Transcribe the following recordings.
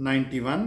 91।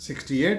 68।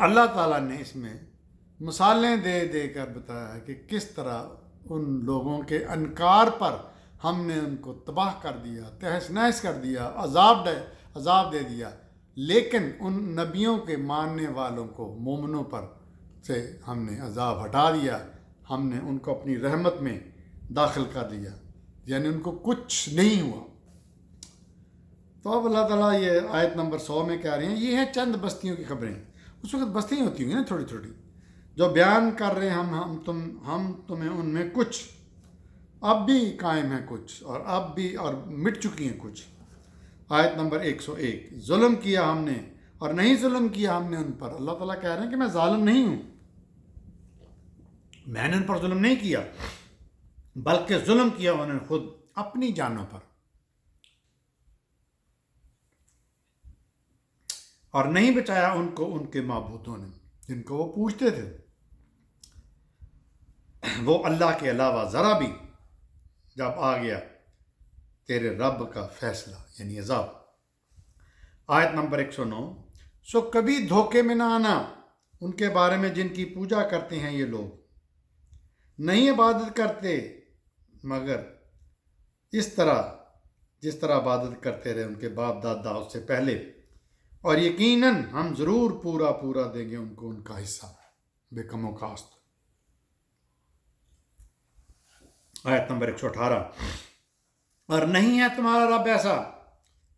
اللہ تعالیٰ نے اس میں مثالیں دے دے کر بتایا ہے کہ کس طرح ان لوگوں کے انکار پر ہم نے ان کو تباہ کر دیا، تہس نہس کر دیا، عذاب دے دیا، لیکن ان نبیوں کے ماننے والوں کو، مومنوں پر سے ہم نے عذاب ہٹا دیا، ہم نے ان کو اپنی رحمت میں داخل کر دیا، یعنی ان کو کچھ نہیں ہوا۔ تو اب اللہ تعالیٰ یہ آیت نمبر 100 میں کہہ رہے ہیں، یہ ہیں چند بستیوں کی خبریں۔ اس وقت بستیاں ہوتی ہوں گی نا چھوٹی چھوٹی، جو بیان کر رہے ہیں ہم تمہیں ان میں کچھ اب بھی قائم ہیں، کچھ اور اب بھی اور مٹ چکی ہیں کچھ۔ آیت نمبر 101، ظلم کیا ہم نے اور نہیں ظلم کیا ہم نے ان پر۔ اللہ تعالیٰ کہہ رہے ہیں کہ میں ظالم نہیں ہوں، میں نے ان پر ظلم نہیں کیا، بلکہ ظلم کیا انہوں نے خود اپنی جانوں پر، اور نہیں بچایا ان کو ان کے معبودوں نے جن کو وہ پوچھتے تھے، وہ اللہ کے علاوہ ذرا بھی، جب آ گیا تیرے رب کا فیصلہ یعنی عذاب۔ آیت نمبر 109، سو کبھی دھوکے میں نہ آنا ان کے بارے میں جن کی پوجا کرتے ہیں یہ لوگ، نہیں عبادت کرتے مگر اس طرح جس طرح عبادت کرتے رہے ان کے باپ دادا اس سے پہلے، اور یقیناً ہم ضرور پورا دیں گے ان کو ان کا حصہ بے کم و کاست۔ آیت نمبر 118، اور نہیں ہے تمہارا رب ایسا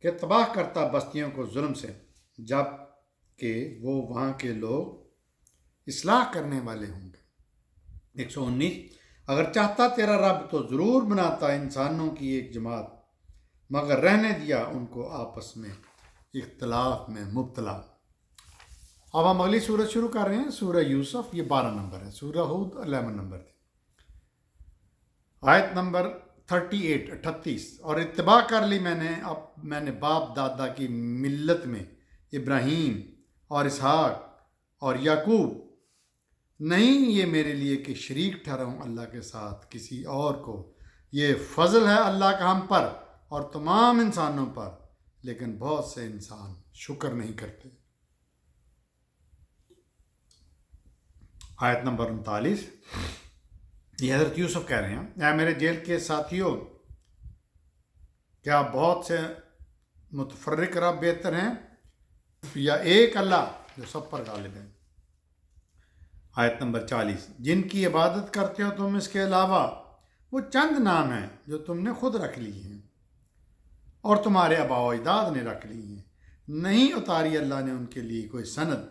کہ تباہ کرتا بستیوں کو ظلم سے، جب کہ وہ وہاں کے لوگ اصلاح کرنے والے ہوں گے۔ 119، اگر چاہتا تیرا رب تو ضرور بناتا انسانوں کی ایک جماعت، مگر رہنے دیا ان کو آپس میں اختلاف میں مبتلا۔ اب ہم اگلی سورت شروع کر رہے ہیں، سورہ یوسف، یہ 12 نمبر ہے، سورہ ہود 11 نمبر تھی۔ آیت نمبر 38، اور اتباع کر لی میں نے باپ دادا کی ملت میں ابراہیم اور اسحاق اور یعقوب، نہیں یہ میرے لیے کہ شریک ٹھہراؤں اللہ کے ساتھ کسی اور کو، یہ فضل ہے اللہ کا ہم پر اور تمام انسانوں پر، لیکن بہت سے انسان شکر نہیں کرتے۔ آیت نمبر 39، یہ حضرت یوسف کہہ رہے ہیں، اے میرے جیل کے ساتھیوں، کیا بہت سے متفرق رب بہتر ہیں یا ایک اللہ جو سب پر غالب ہے؟ آیت نمبر 40، جن کی عبادت کرتے ہو تم اس کے علاوہ، وہ چند نام ہیں جو تم نے خود رکھ لی ہیں اور تمہارے آباء و اجداد نے رکھ لی ہیں، نہیں اتاری اللہ نے ان کے لیے کوئی سند،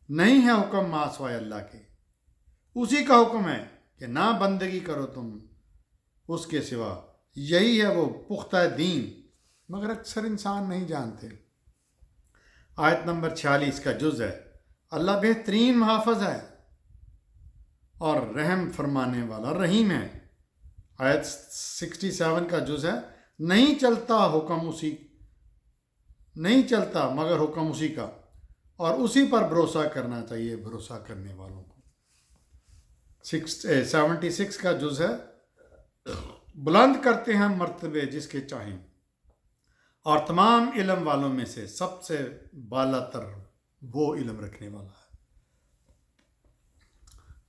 نہیں ہے حکم مع سوائے اللہ کے، اسی کا حکم ہے کہ نہ بندگی کرو تم اس کے سوا، یہی ہے وہ پختہ دین، مگر اکثر انسان نہیں جانتے۔ آیت نمبر 46 کا جز ہے، اللہ بہترین محافظ ہے اور رحم فرمانے والا رحیم ہے۔ آیت 67 کا جز ہے، نہیں چلتا مگر حکم اسی کا، اور اسی پر بھروسہ کرنا چاہیے بھروسہ کرنے والوں کو۔ 76 کا جز ہے، بلند کرتے ہیں مرتبے جس کے چاہیں، اور تمام علم والوں میں سے سب سے بالا تر وہ علم رکھنے والا ہے۔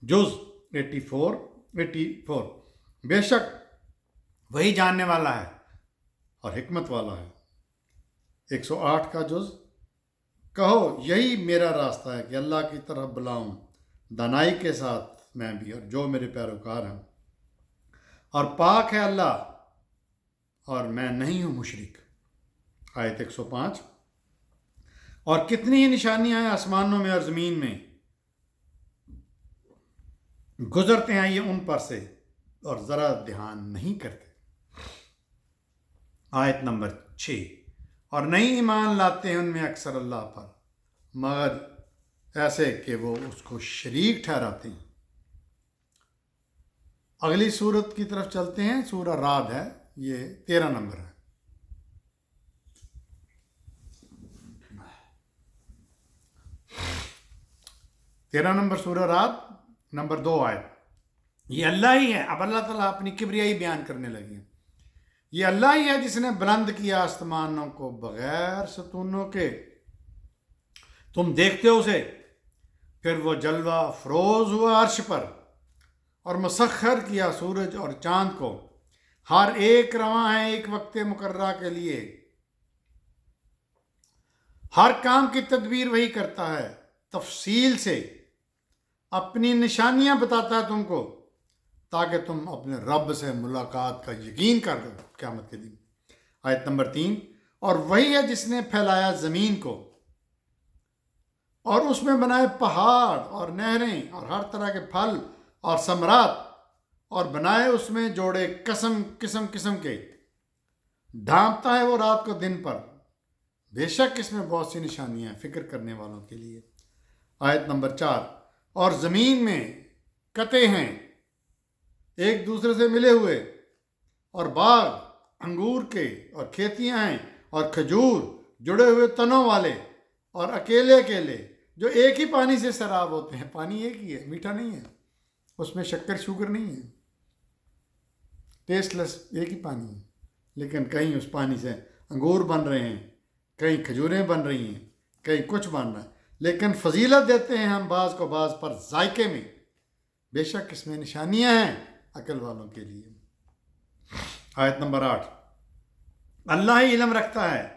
جز 84، بے شک وہی جاننے والا ہے اور حکمت والا ہے۔ 108 کا جز، کہو یہی میرا راستہ ہے کہ اللہ کی طرف بلاؤں دانائی کے ساتھ میں بھی اور جو میرے پیروکار ہیں، اور پاک ہے اللہ اور میں نہیں ہوں مشرک۔ آیت 105، اور کتنی ہی نشانیاں ہیں آسمانوں میں اور زمین میں، گزرتے ہیں یہ ان پر سے اور ذرا دھیان نہیں کرتے۔ آیت نمبر 6، اور نہیں ایمان لاتے ہیں ان میں اکثر اللہ پر مگر ایسے کہ وہ اس کو شریک ٹھہراتے ہیں۔ اگلی سورت کی طرف چلتے ہیں، سورہ رعد ہے، یہ 13 نمبر ہے۔ تیرہ نمبر سورہ رعد، نمبر 2 آیت۔ یہ اللہ ہی ہے، اب اللہ تعالیٰ اپنی کبریائی بیان کرنے لگے ہیں، یہ اللہ ہی ہے جس نے بلند کیا آسمانوں کو بغیر ستونوں کے، تم دیکھتے ہو اسے، پھر وہ جلوہ افروز ہوا عرش پر اور مسخر کیا سورج اور چاند کو، ہر ایک رواں ہے ایک وقت مقررہ کے لیے، ہر کام کی تدبیر وہی کرتا ہے، تفصیل سے اپنی نشانیاں بتاتا ہے تم کو، تاکہ تم اپنے رب سے ملاقات کا یقین کر لو قیامت کے دن۔ آیت نمبر 3، اور وہی ہے جس نے پھیلایا زمین کو اور اس میں بنائے پہاڑ اور نہریں اور ہر طرح کے پھل اور ثمرات، اور بنائے اس میں جوڑے قسم قسم کے، ڈھانپتا ہے وہ رات کو دن پر، بے شک اس میں بہت سی نشانیاں ہیں فکر کرنے والوں کے لیے۔ آیت نمبر 4، اور زمین میں قطعے ہیں ایک دوسرے سے ملے ہوئے، اور باغ انگور کے اور کھیتیاں ہیں اور کھجور جڑے ہوئے تنوں والے، اور اکیلے اکیلے جو ایک ہی پانی سے سیراب ہوتے ہیں۔ پانی ایک ہی ہے، میٹھا نہیں ہے، اس میں شوگر نہیں ہے، ٹیسٹ لیس ایک ہی پانی ہے، لیکن کہیں اس پانی سے انگور بن رہے ہیں، کہیں کھجوریں بن رہی ہیں، کہیں کچھ بن رہا ہے، لیکن فضیلت دیتے ہیں ہم بعض کو بعض پر ذائقے میں، بے شک اس میں نشانیاں ہیں عقل والوں کے لیے۔ آیت نمبر 8، اللہ ہی علم رکھتا ہے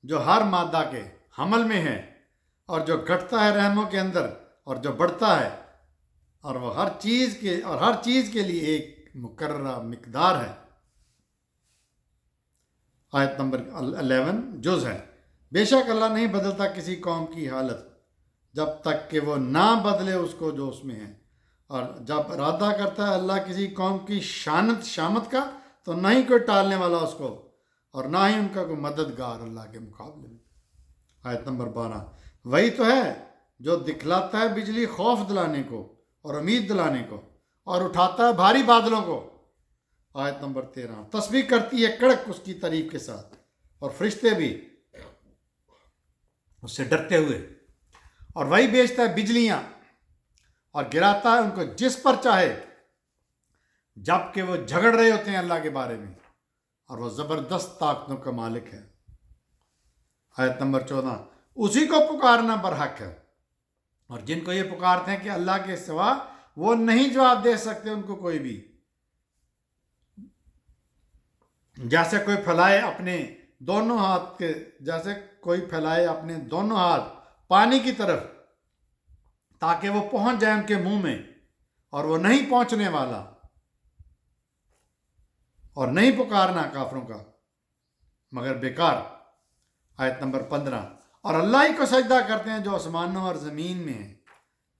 جو ہر مادہ کے حمل میں ہے، اور جو گھٹتا ہے رحموں کے اندر، اور جو بڑھتا ہے، اور وہ ہر چیز کے لیے ایک مقررہ مقدار ہے۔ آیت نمبر 11 جز ہے، بے شک اللہ نہیں بدلتا کسی قوم کی حالت جب تک کہ وہ نہ بدلے اس کو جو اس میں ہے، اور جب ارادہ کرتا ہے اللہ کسی قوم کی شامت کا تو نہ ہی کوئی ٹالنے والا اس کو، اور نہ ہی ان کا کوئی مددگار اللہ کے مقابلے میں۔ آیت نمبر 12، وہی تو ہے جو دکھلاتا ہے بجلی خوف دلانے کو اور امید دلانے کو، اور اٹھاتا ہے بھاری بادلوں کو۔ آیت نمبر 13، تسبیح کرتی ہے کڑک اس کی تعریف کے ساتھ، اور فرشتے بھی اس سے ڈرتے ہوئے، اور وہی بیچتا ہے بجلیاں اور گراتا ہے ان کو جس پر چاہے، جب کہ وہ جھگڑ رہے ہوتے ہیں اللہ کے بارے میں، اور وہ زبردست طاقتوں کا مالک ہے۔ آیت نمبر 14، اسی کو پکارنا برحق ہے، اور جن کو یہ پکارتے ہیں کہ اللہ کے سوا وہ نہیں جواب دے سکتے ان کو کوئی بھی، جیسے کوئی پھیلائے اپنے دونوں ہاتھ پانی کی طرف تاکہ وہ پہنچ جائے ان کے منہ میں، اور وہ نہیں پہنچنے والا، اور نہیں پکارنا کافروں کا مگر بیکار۔ آیت نمبر 15، اور اللہ ہی کو سجدہ کرتے ہیں جو آسمانوں اور زمین میں ہیں،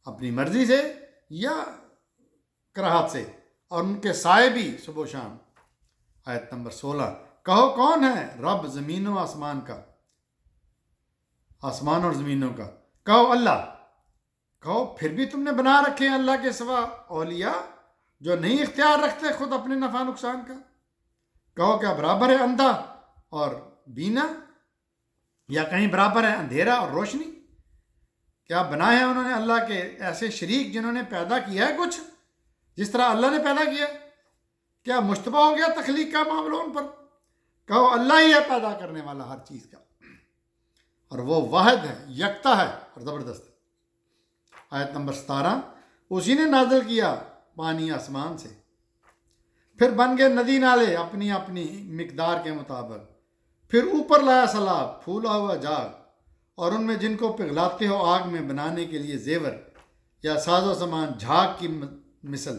اپنی مرضی سے یا کراہت سے، اور ان کے سائے بھی صبح و شام۔ آیت نمبر 16، کہو کون ہے رب زمینوں آسمان کا، آسمان اور زمینوں کا؟ کہو اللہ۔ کہو پھر بھی تم نے بنا رکھے ہیں اللہ کے سوا اولیاء جو نہیں اختیار رکھتے خود اپنے نفع نقصان کا۔ کہو کیا برابر ہے اندھا اور بینا، یا کہیں برابر ہے اندھیرا اور روشنی؟ کیا بنائے ہیں انہوں نے اللہ کے ایسے شریک جنہوں نے پیدا کیا ہے کچھ جس طرح اللہ نے پیدا کیا؟ کیا مشتبہ ہو گیا تخلیق کا معاملہ ان پر؟ کہو اللہ ہی ہے پیدا کرنے والا ہر چیز کا، اور وہ واحد ہے، یکتا ہے اور زبردست ہے۔ آیت نمبر 17، اسی نے نازل کیا پانی آسمان سے، پھر بن گئے ندی نالے اپنی اپنی مقدار کے مطابق، پھر اوپر لایا سیلاب پھولا ہوا جاگ، اور ان میں جن کو پگھلاتے ہو آگ میں بنانے کے لیے زیور یا ساز و سامان جھاگ کی مثل،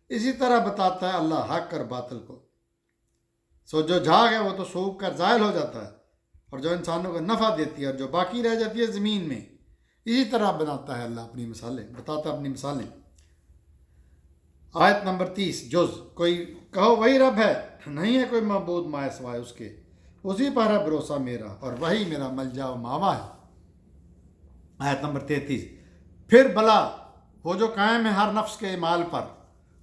اسی طرح بتاتا ہے اللہ حق اور باطل کو۔ سو جو جھاگ ہے وہ تو سوکھ کر زائل ہو جاتا ہے، اور جو انسانوں کو نفع دیتی ہے اور جو باقی رہ جاتی ہے زمین میں، اسی طرح بناتا ہے اللہ اپنی مثالیں، بتاتا ہے اپنی مثالیں۔ آیت نمبر 30 جز، کوئی کہو وہی رب ہے، نہیں ہے کوئی معبود مائے سوائے اس کے، اسی پر ہے بھروسہ میرا اور وہی میرا ملجا و ماوا ہے۔ آیت نمبر 33، پھر بھلا وہ جو قائم ہے ہر نفس کے اعمال پر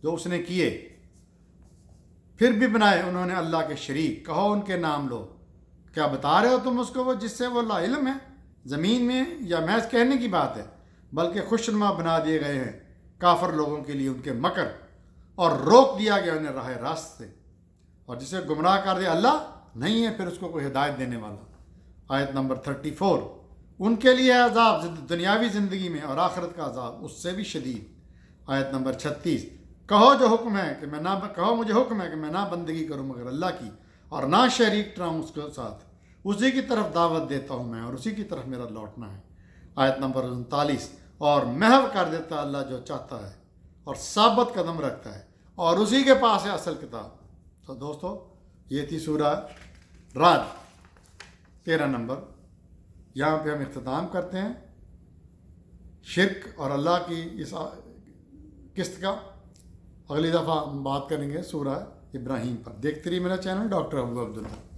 جو اس نے کیے، پھر بھی بنائے انہوں نے اللہ کے شریک، کہو ان کے نام لو، کیا بتا رہے ہو تم اس کو وہ جس سے وہ لا علم ہے زمین میں، یا محض کہنے کی بات ہے؟ بلکہ خوشنما بنا دیے گئے ہیں کافر لوگوں کے لیے ان کے مکر، اور روک دیا گیا انہیں راہ راست سے، اور جسے گمراہ کر دے اللہ نہیں ہے پھر اس کو کوئی ہدایت دینے والا۔ آیت نمبر 34، ان کے لیے عذاب دنیاوی زندگی میں اور آخرت کا عذاب اس سے بھی شدید۔ آیت نمبر 36، کہو جو حکم ہے کہ کہو مجھے حکم ہے کہ میں نہ بندگی کروں مگر اللہ کی اور نہ شریک ٹھہراؤں اس کے ساتھ، اسی کی طرف دعوت دیتا ہوں میں اور اسی کی طرف میرا لوٹنا ہے۔ آیت نمبر 39، اور محو کر دیتا اللہ جو چاہتا ہے اور ثابت قدم رکھتا ہے اور اسی کے پاس ہے اصل کتاب۔ تو دوستو یہ تھی سورہ رعد 13 نمبر۔ یہاں پہ ہم اختتام کرتے ہیں شرک اور اللہ کی اس قسط کا۔ اگلی دفعہ ہم بات کریں گے سورہ ابراہیم پر۔ دیکھتے رہیے میرا چینل ڈاکٹر ابو عبداللہ۔